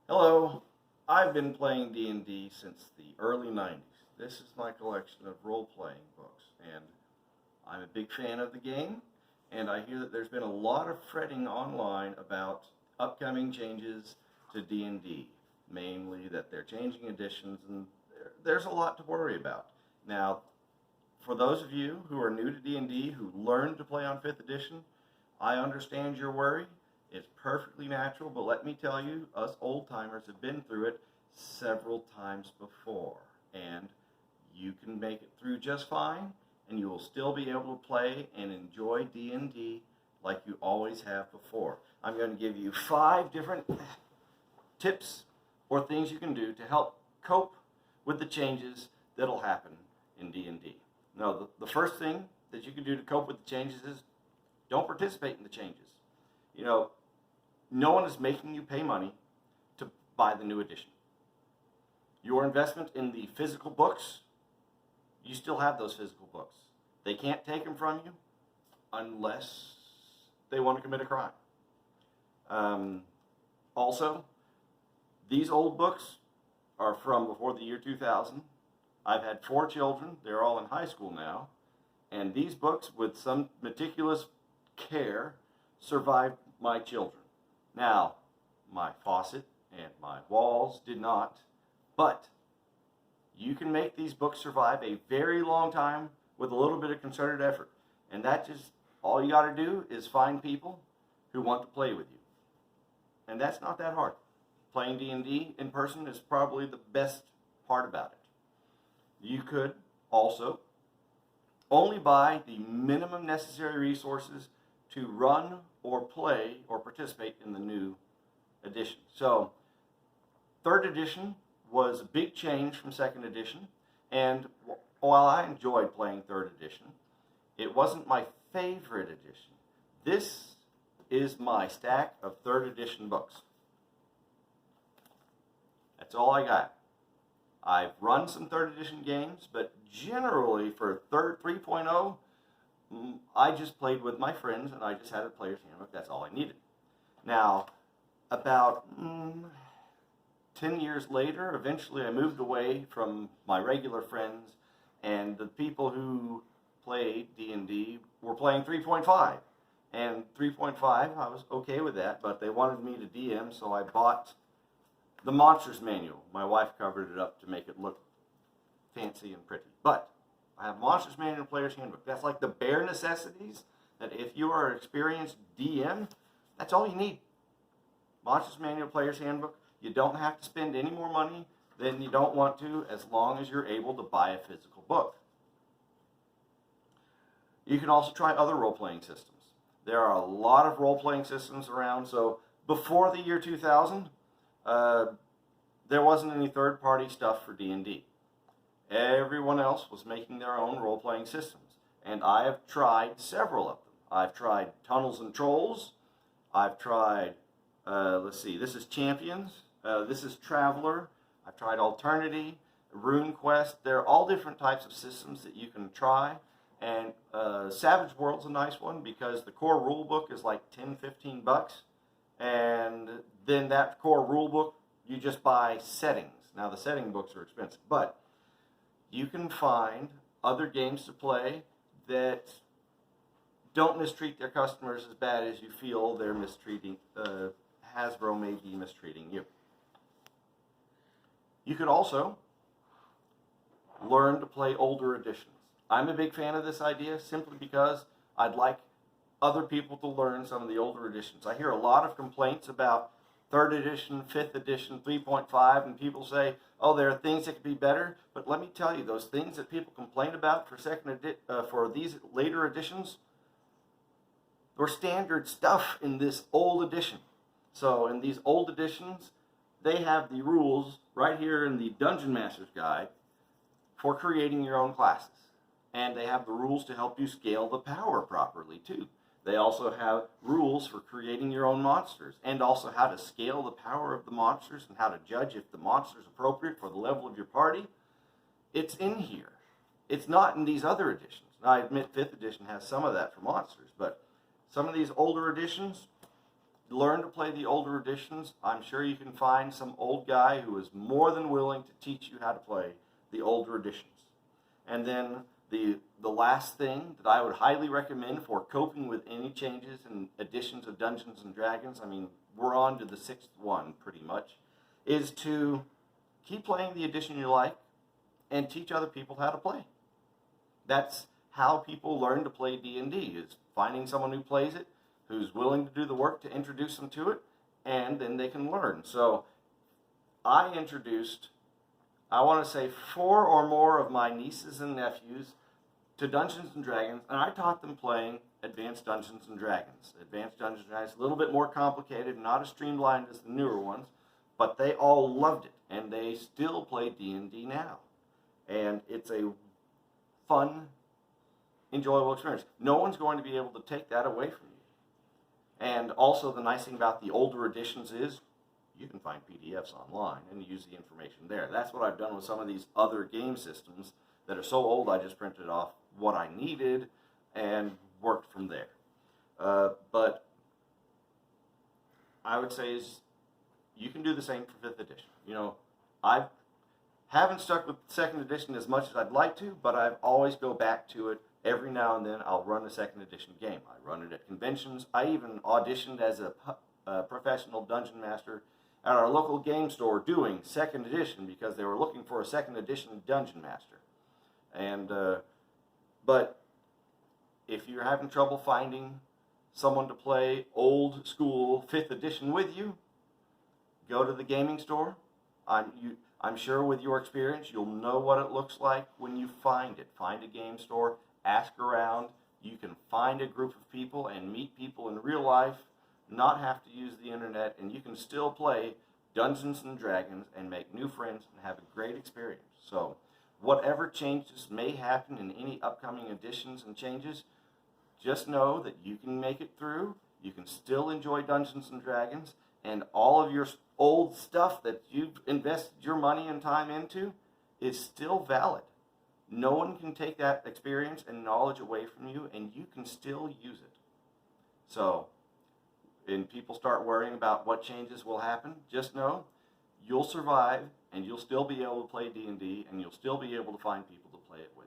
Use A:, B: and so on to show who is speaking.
A: Hello, I've been playing D&D since the early 90s. This is my collection of role-playing books, and I'm a big fan of the game, and I hear that there's been a lot of fretting online about upcoming changes to D&D, mainly that they're changing editions, and there's a lot to worry about. Now, for those of you who are new to D&D, who learned to play on 5th edition, I understand your worry. It's perfectly natural, but let me tell you, us old-timers have been through it several times before, and you can make it through just fine, and you will still be able to play and enjoy D&D like you always have before. I'm going to give you 5 different tips or things you can do to help cope with the changes that'll happen in D&D. Now, the first thing that you can do to cope with the changes is don't participate in the changes. You know, no one is making you pay money to buy the new edition. Your investment in the physical books, you still have those physical books. They can't take them from you unless they want to commit a crime. Also, these old books are from before the year 2000. I've had 4 children. They're all in high school now. And these books, with some meticulous care, survived my children. Now, my faucet and my walls did not, but you can make these books survive a very long time with a little bit of concerted effort. And that just, all you got to do is find people who want to play with you. And that's not that hard. Playing D&D in person is probably the best part about it. You could also only buy the minimum necessary resources to run or play or participate in the new edition. So, 3rd edition was a big change from 2nd edition, and while I enjoyed playing 3rd edition, it wasn't my favorite edition. This is my stack of 3rd edition books. That's all I got. I've run some 3rd edition games, but generally for 3.0, I just played with my friends, and I just had a player's handbook. That's all I needed. Now, about 10 years later, eventually I moved away from my regular friends, and the people who played D&D were playing 3.5. And 3.5, I was okay with that, but they wanted me to DM, so I bought the Monsters Manual. My wife covered it up to make it look fancy and pretty. But I have Monsters Manual Player's Handbook. That's like the bare necessities that if you are an experienced DM, that's all you need. Monsters Manual Player's Handbook. You don't have to spend any more money than you don't want to, as long as you're able to buy a physical book. You can also try other role-playing systems. There are a lot of role-playing systems around. So before the year 2000, there wasn't any third-party stuff for D&D. Everyone else was making their own role-playing systems, and I have tried several of them. I've tried Tunnels and Trolls. I've tried, let's see, this is Champions. This is Traveler. I've tried Alternity, RuneQuest. They're all different types of systems that you can try, and Savage World's a nice one because the core rule book is like $10-15, and then that core rule book, you just buy settings. Now, the setting books are expensive, but you can find other games to play that don't mistreat their customers as bad as you feel they're mistreating, Hasbro may be mistreating you. You could also learn to play older editions. I'm a big fan of this idea simply because I'd like other people to learn some of the older editions. I hear a lot of complaints about 3rd edition, 5th edition, 3.5, and people say, oh, there are things that could be better. But let me tell you, those things that people complain about for these later editions were standard stuff in this old edition. So in these old editions, they have the rules right here in the Dungeon Master's Guide for creating your own classes. And they have the rules to help you scale the power properly, too. They also have rules for creating your own monsters, and also how to scale the power of the monsters and how to judge if the monster is appropriate for the level of your party. It's in here. It's not in these other editions. Now, I admit 5th edition has some of that for monsters, but some of these older editions, learn to play the older editions, I'm sure you can find some old guy who is more than willing to teach you how to play the older editions. And then the last thing that I would highly recommend for coping with any changes and additions of Dungeons and Dragons, I mean, we're on to the 6th one pretty much, is to keep playing the edition you like and teach other people how to play. That's how people learn to play D&D, is finding someone who plays it, who's willing to do the work to introduce them to it, and then they can learn. So I introduced, I want to say 4 or more of my nieces and nephews to Dungeons & Dragons, and I taught them playing Advanced Dungeons & Dragons. Advanced Dungeons & Dragons, a little bit more complicated, not as streamlined as the newer ones, but they all loved it, and they still play D&D now. And it's a fun, enjoyable experience. No one's going to be able to take that away from you. And also the nice thing about the older editions is you can find PDFs online and use the information there. That's what I've done with some of these other game systems that are so old I just printed off what I needed and worked from there. But I would say is you can do the same for 5th edition. You know, I haven't stuck with 2nd edition as much as I'd like to, but I always go back to it. Every now and then I'll run a 2nd edition game. I run it at conventions. I even auditioned as a professional dungeon master at our local game store doing 2nd edition because they were looking for a 2nd edition dungeon master. And but if you're having trouble finding someone to play old school 5th edition with you, go to the gaming store. I'm sure with your experience you'll know what it looks like when you find it. Find a game store, ask around. You can find a group of people and meet people in real life, not have to use the internet, and you can still play Dungeons and Dragons and make new friends and have a great experience. So whatever changes may happen in any upcoming additions and changes, just know that you can make it through. You can still enjoy Dungeons and Dragons, and all of your old stuff that you've invested your money and time into is still valid. No one can take that experience and knowledge away from you, and you can still use it. So, when people start worrying about what changes will happen, just know you'll survive, and you'll still be able to play D&D, and you'll still be able to find people to play it with.